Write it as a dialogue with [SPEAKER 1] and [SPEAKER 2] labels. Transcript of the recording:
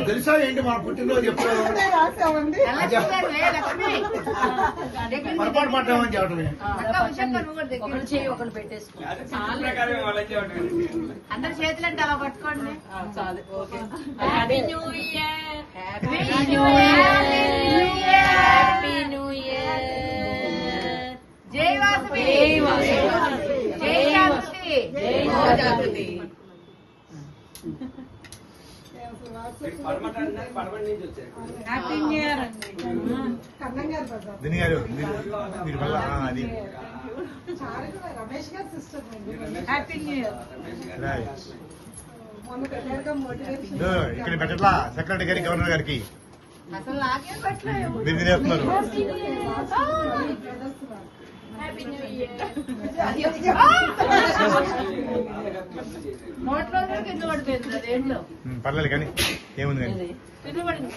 [SPEAKER 1] తెలుసా ఏంటి మా పుట్టినరోజు ఎప్పుడు పొరపాటు పడ్డామని చెప్పడమే.
[SPEAKER 2] ఒకరు పెట్టేసుకో
[SPEAKER 3] అందరు చేతులు అంటే అలా పట్టుకోండి.
[SPEAKER 2] చాలు. Okay.
[SPEAKER 3] Happy new year.
[SPEAKER 2] Happy new year. Happy new year.
[SPEAKER 3] జై వాసవి.
[SPEAKER 2] జై వాసవి.
[SPEAKER 3] జై జాగృతి.
[SPEAKER 2] జై జాగృతి.
[SPEAKER 3] Happy new year.
[SPEAKER 1] దిని గారు మీరు వల్ల అది
[SPEAKER 4] రమేష్ గారి సిస్టర్
[SPEAKER 3] హ్యాపీ న్యూ ఇయర్.
[SPEAKER 1] ఇక్కడ పెట్టట్లా సెక్రటరీ గారికి గవర్నర్ గారికి
[SPEAKER 3] అసలు నాకేం పెట్టలేదు.
[SPEAKER 1] మీరు తినేస్తున్నారు.
[SPEAKER 3] Happy new year. నోట్లో కింద పడిపోయింది అదేంట్లో
[SPEAKER 1] పర్లేదు కానీ ఏముంది కానీ
[SPEAKER 3] కింద పడింది.